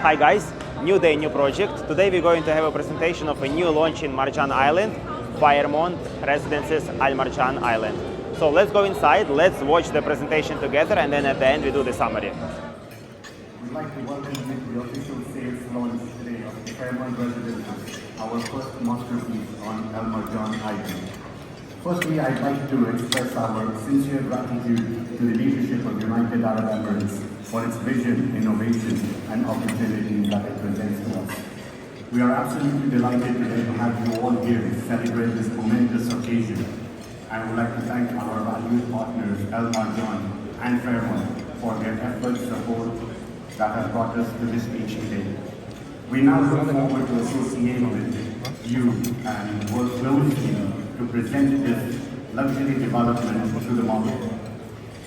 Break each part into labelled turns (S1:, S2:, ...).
S1: Hi guys, new day, new project. Today we're going to have a presentation of a new launch in Marjan Island, Fairmont Residences Al Marjan Island. So let's go inside, let's watch the presentation together, and then at the end we do the summary.
S2: We'd like to welcome you to the official sales launch today of Fairmont Residences, our first masterpiece on Al Marjan Island. Firstly, I'd like to express our sincere gratitude to the leadership of United Arab Emirates for its vision, innovation, and opportunity that it presents to us. We are absolutely delighted today to have you all here to celebrate this momentous occasion. I would like to thank our valued partners, Al Marjan and Fairmont, for their efforts, support that has brought us to this stage today. We now look forward to associating with you and work closely to present this luxury development to the market.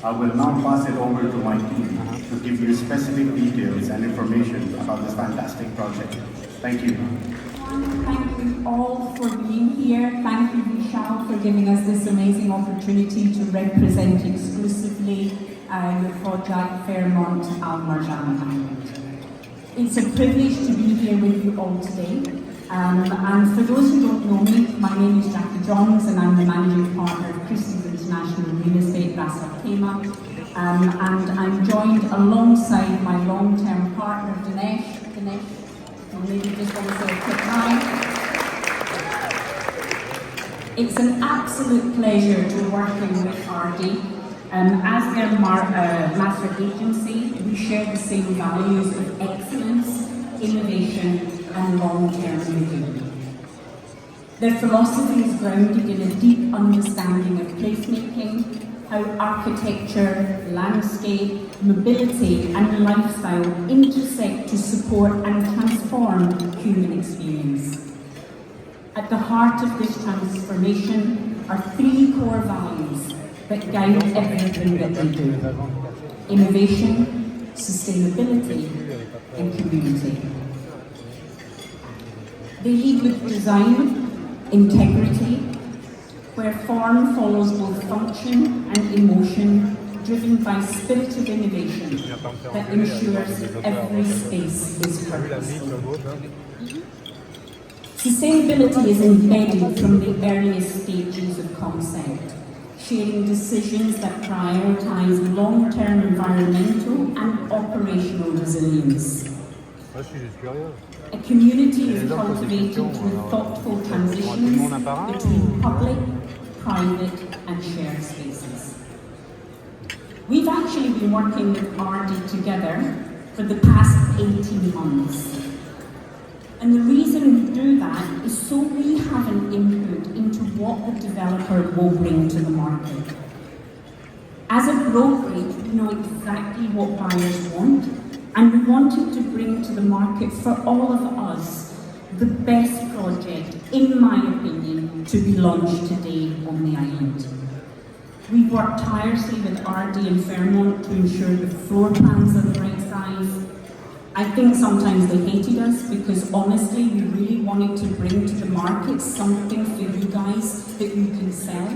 S2: I will now pass it over to my team to give you specific details and information about this fantastic project. Thank you.
S3: Thank you all for being here. Thank you, Vishal, for giving us this amazing opportunity to represent exclusively your project, Fairmont Al Marjan Island. It's a privilege to be here with you all today. And for those who don't know me, my name is Jackie Johns and I'm the Managing Partner of Christie's International Real Estate, Ras Al Khaimah. And I'm joined alongside my long-term partner, Dinesh. Maybe just want to say a quick hi. It's an absolute pleasure to working with RD. As their master agency, we share the same values of excellence, innovation, and long-term living. Their philosophy is grounded in a deep understanding of placemaking, how architecture, landscape, mobility, and lifestyle intersect to support and transform human experience. At the heart of this transformation are three core values that guide everything that they do: innovation, sustainability, and community. They lead with design, integrity, where form follows both function and emotion, driven by spirit of innovation that ensures every space is purposeful. Sustainability is embedded from the earliest stages of concept, sharing decisions that prioritize long-term environmental and operational resilience. A community is cultivated through thoughtful transitions between public, private, and shared spaces. We've actually been working with RD together for the past 18 months. And the reason we do that is so we have an input into what the developer will bring to the market. As a brokerage, we know exactly what buyers want, and we wanted to bring to the market for all of us the best project, in my opinion, to be launched today on the island. We've worked tirelessly with RD and Fairmont to ensure the floor plans are the right size. I think sometimes they hated us because honestly we really wanted to bring to the market something for you guys that you can sell.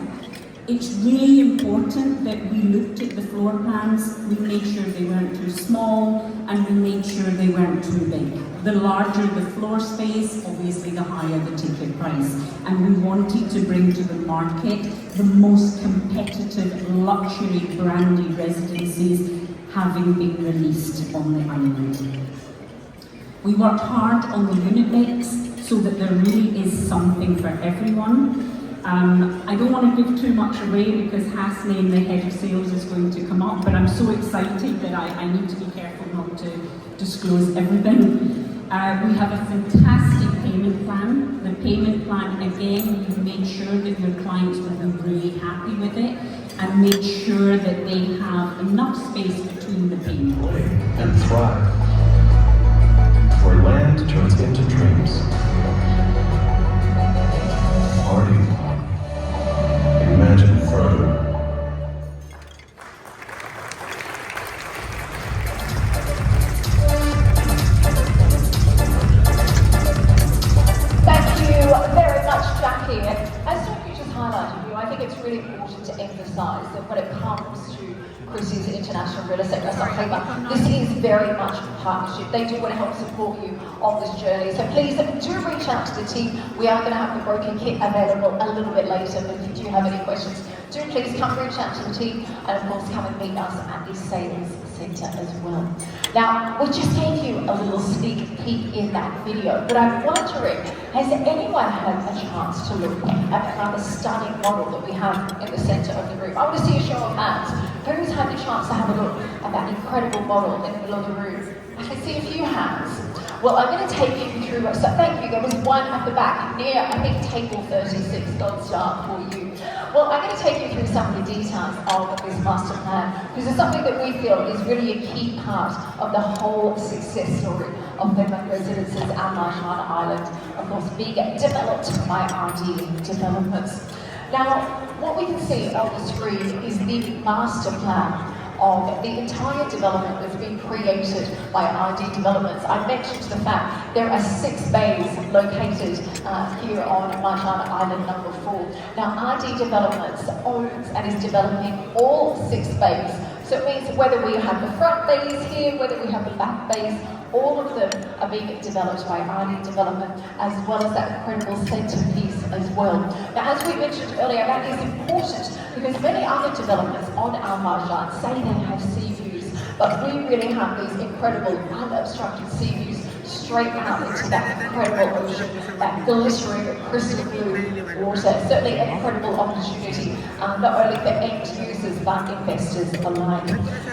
S3: It's really important that we looked at the floor plans, we made sure they weren't too small, and we made sure they weren't too big. The larger the floor space, obviously the higher the ticket price. And we wanted to bring to the market the most competitive luxury brandy residencies having been released on the island. We worked hard on the unit mix so that there really is something for everyone. I don't want to give too much away because Hasnain, the head of sales, is going to come up, but I'm so excited that I need to be careful not to disclose everything. We have a fantastic payment plan. The payment plan, again, we've made sure that your clients will be really happy with it and made sure that they have enough space between the payments.
S4: And thrive, where land turns into dreams. Party. Imagine further.
S5: Thank you very much, Jackie. As Jackie just highlighted, I think it's really important to emphasise that when it comes to Christie's International Real Estate, this is very much a partnership. They do want to help support you on this journey. So please do reach out to the team. We are going to have the broken kit available a little bit later, but if you do have any questions, do please come reach out to the team, and of course come and meet us at the Sales Centre as well. Now, we just gave you a little sneak peek in that video, but I'm wondering, has anyone had a chance to look at that rather stunning model that we have in the centre of the room? I want to see a show of hands. Who's had the chance to have a look at that incredible model in the middle of the room? I can see a few hands. Well, I'm going to take you through, so thank you, there was one at the back near, I think, table 36, Gold Star for you. Well, I'm going to take you through some of the details of this master plan, because it's something that we feel is really a key part of the whole success story of Fairmont Residences and Marjan Island, of course, being developed by RD Developments. Now, what we can see on the screen is the master plan of the entire development that's been created by RD Developments. I mentioned the fact there are 6 bays located here on Marjan Island number 4. Now RD Developments owns and is developing all 6 bays. So it means whether we have the front bays here, whether we have the back bays, all of them are being developed by RD Development, as well as that incredible centrepiece as well. Now, as we mentioned earlier, that is important because many other developments on our Marjan say they have sea views, but we really have these incredible unobstructed sea views straight out into that incredible ocean, that glittering crystal blue water. Certainly an incredible opportunity, not only for end users but investors alike.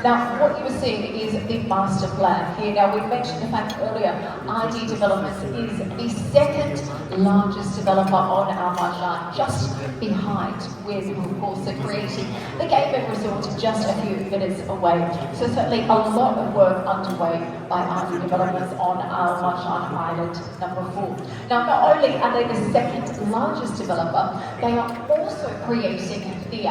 S5: Now, what you are seeing is the master plan here. Now, we mentioned the fact earlier, RD Developments is the second largest developer on our Marjan, just behind where, of course, they're creating the Gateway Resort just a few minutes away. So certainly a lot of work underway by RD Developments on our Marjan Island number 4. Now, not only are they the second largest developer, they are also creating the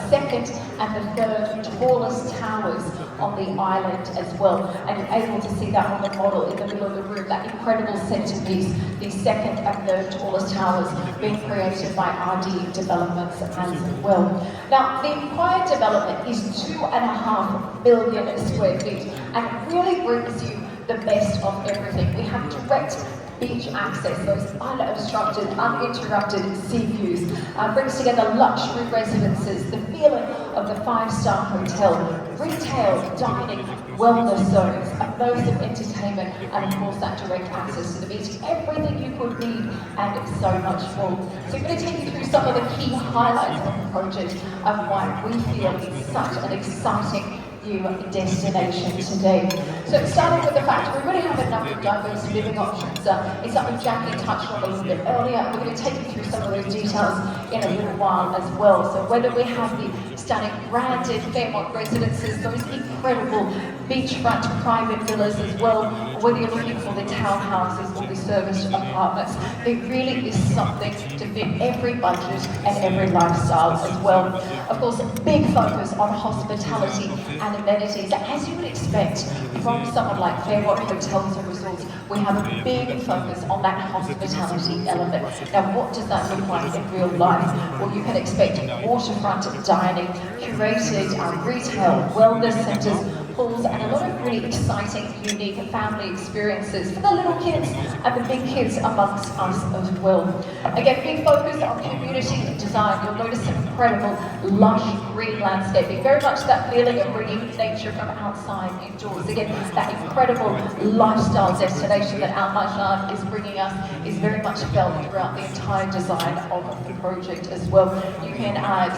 S5: second and the third tallest towers on the island as well. And you're able to see that on the model in the middle of the room, that incredible centerpiece, the second and third tallest towers being created by RD Developments as well. Now, the entire development is 2.5 million square feet and really brings you the best of everything. We have direct beach access, those unobstructed, uninterrupted sea views, brings together luxury residences, the feeling of the 5-star hotel, retail, dining, wellness zones, immersive entertainment, and of course that direct access to the beach. Everything you could need and so much more. So I'm going to take you through some of the key highlights of the project and why we feel it's such an exciting new destination today. So starting with the fact we really have a number of diverse living options. It's something Jackie touched on a little bit earlier. We're going to take you through some of those details in a little while as well. So whether we have the stunning branded Fairmont Residences, those incredible beachfront private villas as well, or whether you're looking for the townhouses or the serviced apartments, there really is something to fit every budget and every lifestyle as well. Of course, a big focus on hospitality and amenities. As you would expect from someone like Fairmont Hotels and Resorts, we have a big focus on that hospitality element. Now, what does that look like in real life? Well, you can expect waterfront dining, curated retail, wellness centres, pools, and a lot of really exciting, unique family experiences for the little kids and the big kids amongst us as well. Again, big focus on community design. You'll notice some incredible lush green landscaping, very much that feeling of bringing nature from outside indoors. Again, that incredible lifestyle destination that Al Marjan is bringing us is very much felt throughout the entire design of the project as well. You can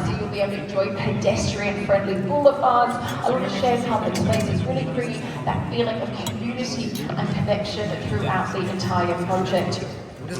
S5: see you'll be able to enjoy pedestrian-friendly boulevards, a lot of shared public spaces, really bringing that feeling of community and connection throughout the entire project.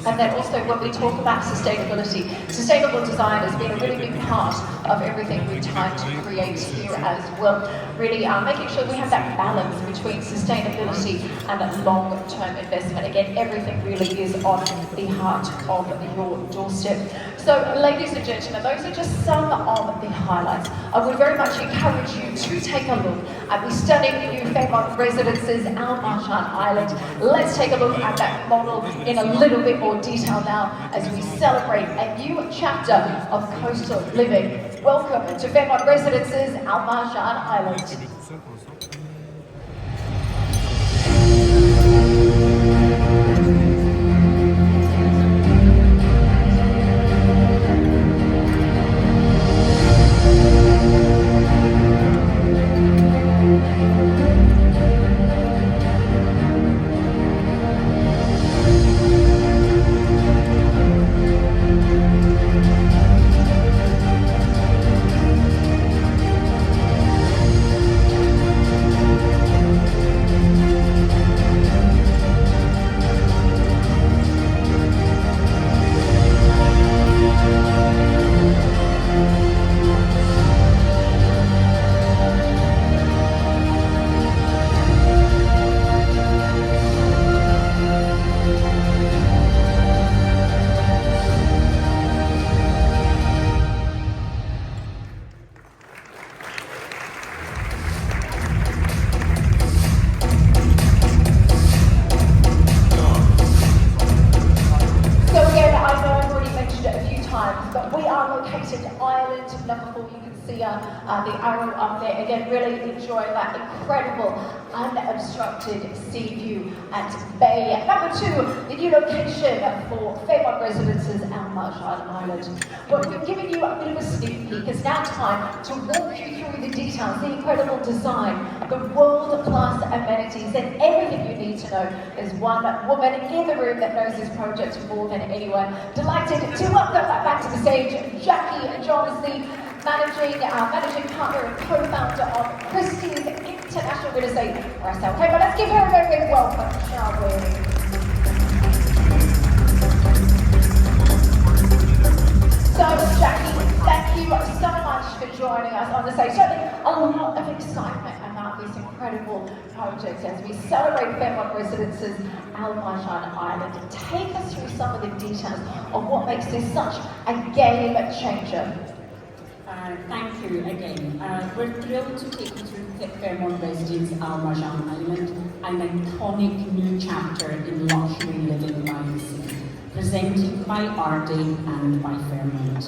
S5: And then also when we talk about sustainability, sustainable design has been a really big part of everything we've tried to create here as well. Really making sure we have that balance between sustainability and long-term investment. Again, everything really is on the heart of your doorstep. So ladies and gentlemen, those are just some of the highlights. I would very much encourage you to take a look at the stunning new Fairmont Residences, Al Marjan Island. Let's take a look at that model in a little bit more detail now as we celebrate a new chapter of coastal living. Welcome to Fairmont Residences, Al Marjan Island. times, but we are located island number 4. You can see the arrow up there. Again, really enjoying that incredible unobstructed sea view at Bay. Number 2, the new location for Fairmont Residences and Marjan Island. But we've given you a bit of a sneak peek. It's now time to walk you through the details, the incredible design, the world-class amenities, and everything you need to know. There's one woman in the room that knows this project more than anyone. Delighted to welcome back to the stage Jackie Johns, the managing partner and co-founder of Pristine International Real Estate. Okay, but let's give her a very, very welcome, shall we? So, Jackie, thank you so much for joining us on the stage. Certainly a lot of excitement about this incredible project as we celebrate Fairmont Residences Marjan Island. Take us through some of the details of what makes this such a game changer.
S3: Thank you again. We're thrilled to take you through Fairmont Residences Marjan Island, an iconic new chapter in luxury living by the sea, presented by RD and by Fairmont.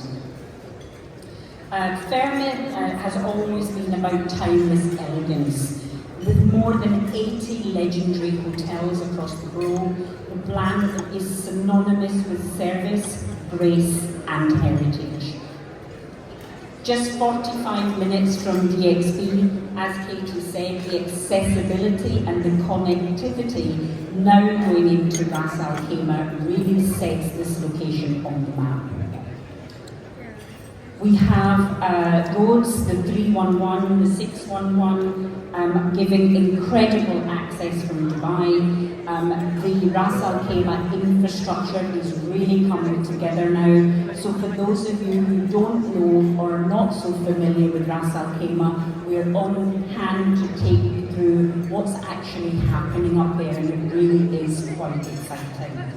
S3: Fairmont has always been about timeless elegance. With more than 80 legendary hotels across the globe, the brand is synonymous with service, grace and heritage. Just 45 minutes from DXB, as Katie said, the accessibility and the connectivity now going into Ras Al Khaimah really sets this location on the map. We have roads, the 311, the 611, giving incredible access from Dubai. The Ras Al Khaimah infrastructure is really coming together now. So for those of you who don't know or are not so familiar with Ras Al Khaimah, we're on hand to take you through what's actually happening up there, and it really is quite exciting.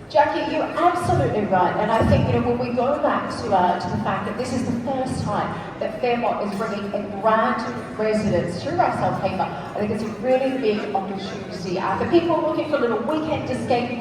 S5: Jackie, you're absolutely right, and I think when we go back to the fact that this is the first time that Fairmont is bringing a brand residence to Ras Al Khaimah, I think it's a really big opportunity for people looking for a little weekend escape,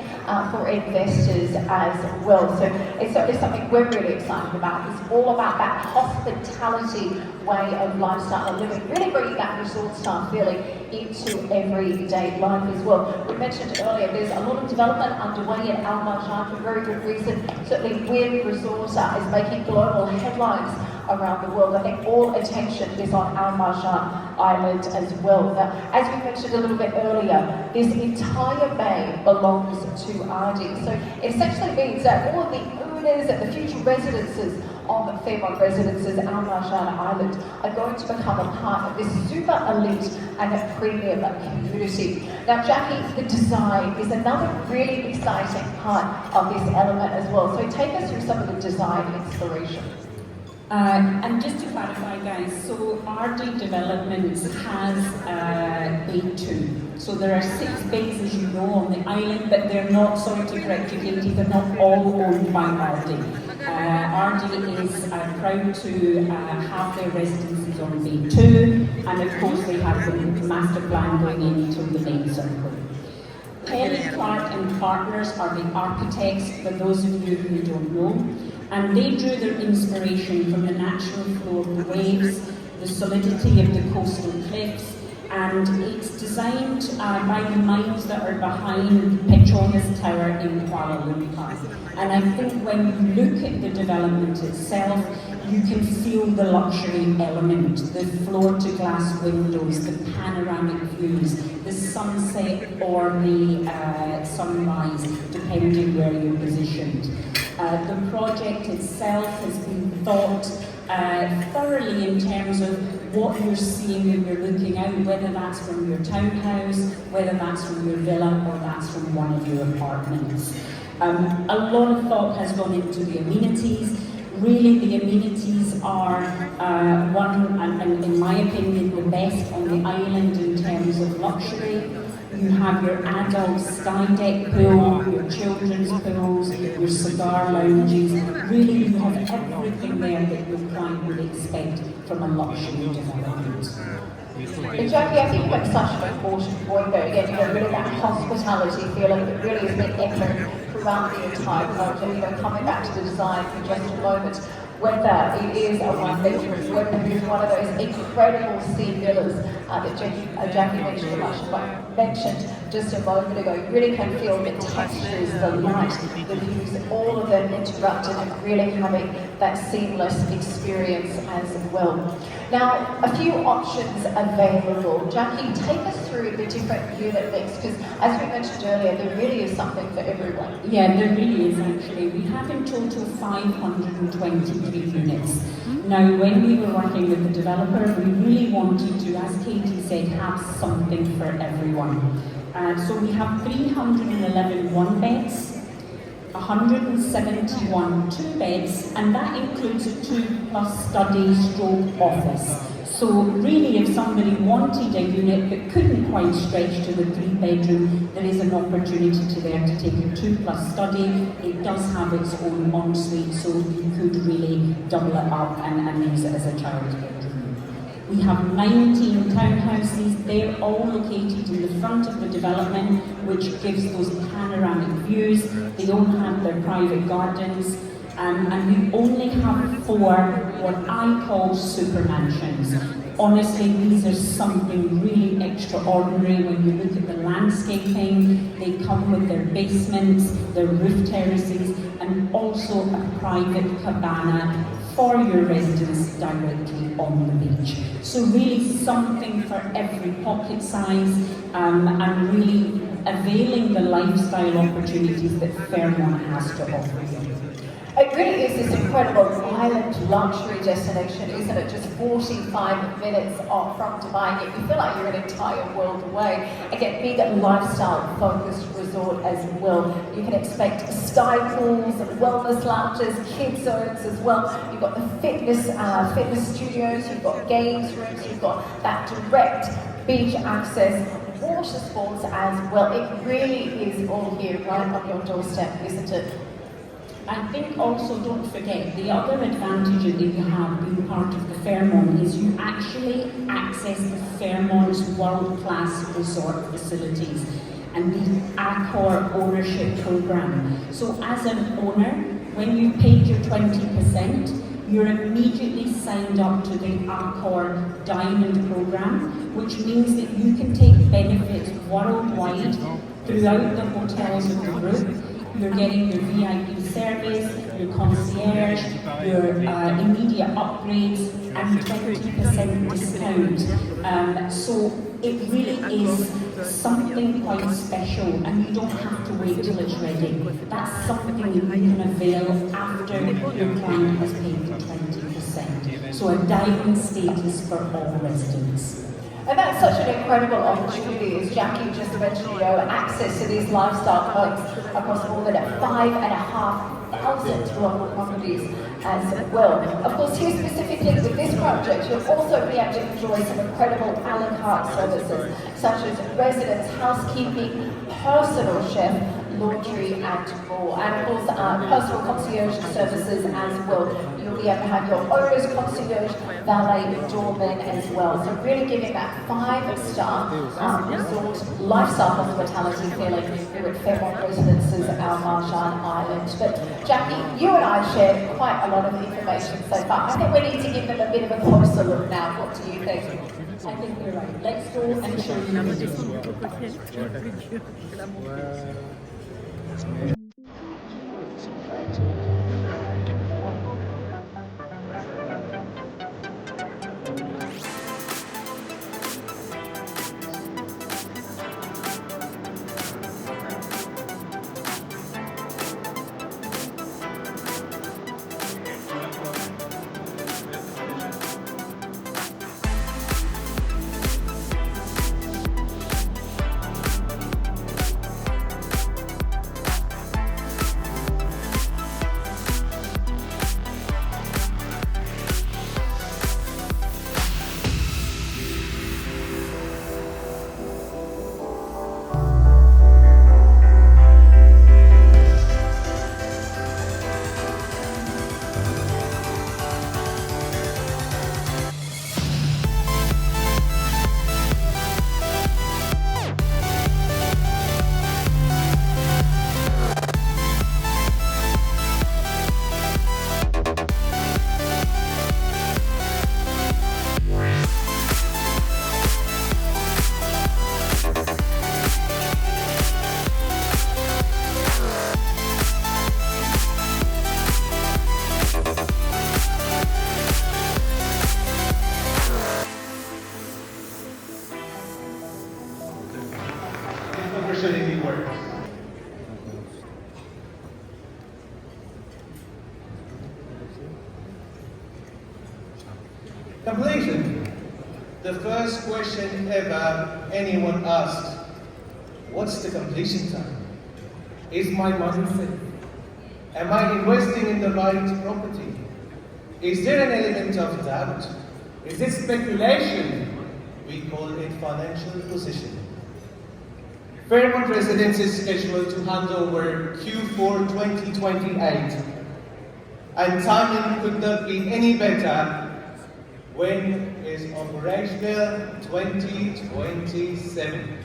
S5: for investors as well. So it's certainly something we're really excited about. It's all about that hospitality way of lifestyle and living, really bringing that resort style feeling into everyday life as well. We mentioned earlier there's a lot of development underway in Marjan for very good reason. Certainly Wynn Resort is making global headlines around the world. I think all attention is on Marjan Island as well. Now, as we mentioned a little bit earlier, this entire bay belongs to RD. So it essentially means that all of the owners and the future residences of Fairmont Residences Marjan Island are going to become a part of this super elite and a premium community. Now, Jackie, the design is another really exciting part of this element as well. So take us through some of the design inspiration.
S3: And just to clarify, guys, so RD Developments has Bay 2. So there are 6 bays, as you know, on the island, but they're not, sorry to correct you, Katie, they're not all owned by RD. RD is proud to have their residences on Bay 2, and of course they have the master plan going into the main circle. Kelly Clark and Partners are the architects, for those of you who don't know, and they drew their inspiration from the natural flow of the waves, the solidity of the coastal cliffs, and it's designed by the minds that are behind Petronas Tower in Kuala Lumpur. And I think when you look at the development itself, you can feel the luxury element, the floor-to-glass windows, the panoramic views, the sunset or the sunrise, depending where you're positioned. The project itself has been thought thoroughly in terms of what you're seeing when you're looking out, whether that's from your townhouse, whether that's from your villa, or that's from one of your apartments. A lot of thought has gone into the amenities. Really, the amenities are one, and in my opinion, the best on the island in terms of luxury. You have your adult sky deck pool, your children's pools, your cigar lounges. Really, you have everything there that your client would expect from a luxury development.
S5: And Jackie, I think you make such an important point there. Again, really that hospitality feeling that really has been echoed throughout the entire project, coming back to the design for just a moment, whether it is a one-bedroom, whether it is one of those incredible sea villas that Jackie mentioned just a moment ago. You really can feel the textures, the light, the views, all of them interrupted and really having that seamless experience as well. Now, a few options available. Jackie, take us through the different unit mix, because as we mentioned earlier, there really is something for everyone.
S3: Yeah, there really is actually. We have in total 523 units. Now, when we were working with the developer, we really wanted to, as Katie said, have something for everyone. So we have 311 one beds, 171 two beds, and that includes a 2+ study stroke office. So really, if somebody wanted a unit but couldn't quite stretch to the 3-bedroom, there is an opportunity there to take a 2+ study. It does have its own ensuite, so you could really double it up and use it as a child bedroom. We have 19 townhouses. They're all located in the front of the development, which gives those panoramic views. They all have their private gardens. And we only have 4 what I call super mansions. Honestly, these are something really extraordinary when you look at the landscaping. They come with their basements, their roof terraces, and also a private cabana for your residents directly on the beach. So really something for every pocket size, and really availing the lifestyle opportunities that Fairmont has to offer you.
S5: It really is this incredible island luxury destination, isn't it? Just 45 minutes off from Dubai, yet you feel like you're an entire world away. Again, big lifestyle-focused resort as well. You can expect sky pools, wellness lounges, kids zones as well. You've got the fitness studios, you've got games rooms, you've got that direct beach access, water sports as well. It really is all here, right on your doorstep, isn't it?
S3: I think also, don't forget, the other advantage that you have being part of the Fairmont is you actually access the Fairmont's world-class resort facilities and the Accor ownership program. So as an owner, when you paid your 20%, you're immediately signed up to the Accor Diamond program, which means that you can take benefits worldwide throughout the hotels of the group. You're getting your VIP service, your concierge, your immediate upgrades, and 20% discount. So it really is something quite special, and you don't have to wait till it's ready. That's something that you can avail after your client has paid the 20%. So a diamond status for all residents.
S5: And that's such an incredible opportunity, as Jackie just mentioned, access to these lifestyle homes across more than 5,500 local properties as well. Of course, here specifically with this project, you'll also be able to enjoy some incredible a la carte services, such as residence housekeeping, personal chef, laundry and more. And of course, personal concierge services as well. You'll be able to have your owner's concierge, valet, doorman as well. So really giving that 5-star resort lifestyle hospitality feeling here at Fairmont Residences, our Marjan Island. But Jackie, you and I shared quite a lot of information so far. I think we need to give them a bit of a closer look now. What do you think?
S3: I think you're right. Let's go and show you.
S6: opportunity works. Completion. The first question ever anyone asked, what's the completion time? Is my money safe? Am I investing in the right property? Is there an element of doubt? Is it speculation? We call it financial position. Fairmont Residence is scheduled to hand over Q4 2028, and timing could not be any better. When is operational? 2027.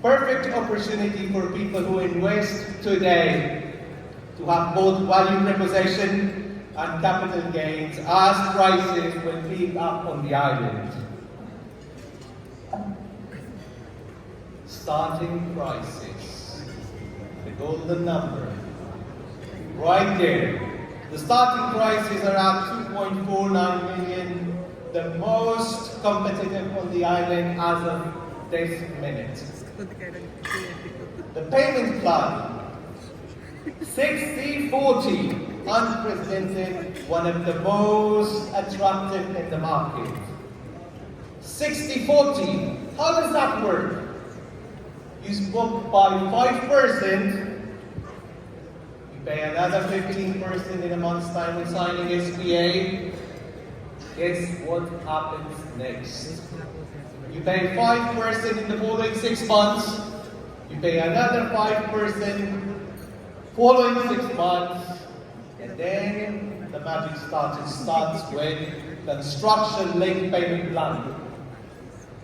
S6: Perfect opportunity for people who invest today to have both value preservation and capital gains as prices will peak up on the island. Starting prices, the golden number, right there. The starting prices are at 2.49 million, the most competitive on the island as of this minute. The payment plan, 60/40, unprecedented, one of the most attractive in the market. 60/40, how does that work? You book by 5%, pay another 15% in a month's time when signing SPA. Guess what happens next? You pay 5% in the following 6 months. You pay another 5% following 6 months. And then the magic starts. It starts with construction late payment plan.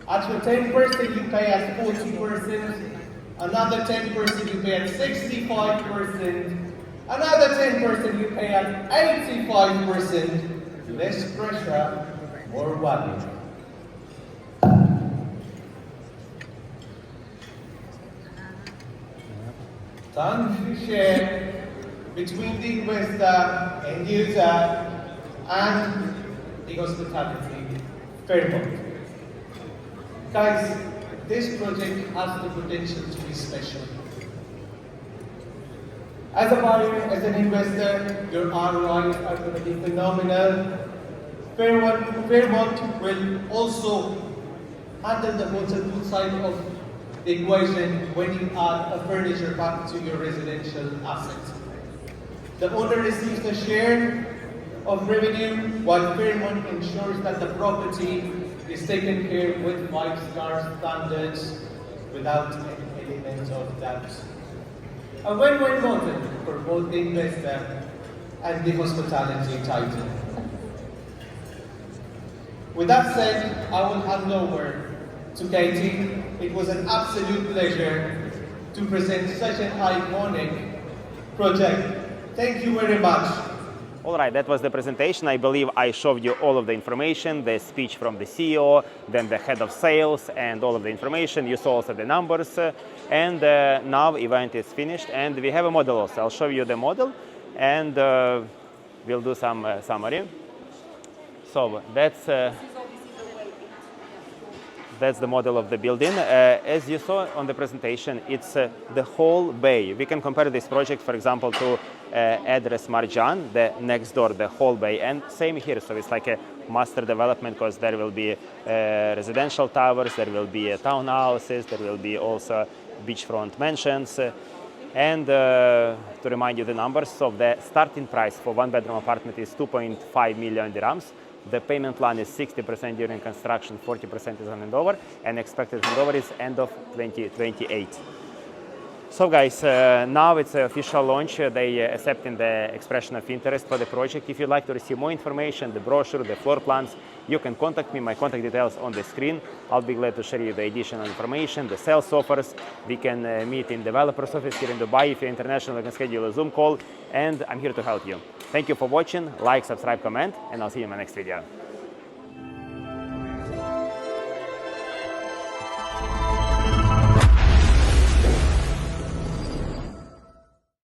S6: At your 10% you pay at 40%. Another 10% you pay at 65%. Another 10% you pay at 85%, less pressure, more value. Time to share between the investor, end user, and the hospitality, Fairmont. Guys, this project has the potential to be special. As a buyer, as an investor, your ROIs are going to be phenomenal. Fairmont will also handle the waterfront side of the equation when you add a furniture back to your residential asset. The owner receives a share of revenue while Fairmont ensures that the property is taken care with 5-star standards without any element of doubt. A win-win model for both the investor and the hospitality title. With that said, I will hand over to Katie. It was an absolute pleasure to present such an iconic project. Thank you very much.
S1: All right, that was the presentation. I believe I showed you all of the information, the speech from the CEO, then the head of sales, and all of the information. You saw also the numbers. And now event is finished, and we have a model also. I'll show you the model, and we'll do some summary. So that's the model of the building. As you saw on the presentation, it's the whole bay. We can compare this project, for example, to address Marjan, the next door, the whole bay, and same here. So it's like a master development because there will be residential towers, there will be townhouses, there will be also beachfront mansions. And to remind you the numbers, so the starting price for one-bedroom apartment is 2.5 million dirhams. The payment plan is 60% during construction, 40% is on handover, and expected handover is end of 2028. So guys, now it's an official launch. They accepting the expression of interest for the project. If you'd like to receive more information, the brochure, the floor plans, you can contact me. My contact details on the screen. I'll be glad to share you the additional information, the sales offers. We can meet in developer's office here in Dubai. If you're international, we can schedule a Zoom call, and I'm here to help you. Thank you for watching. Like, subscribe, comment, and I'll see you in my next video.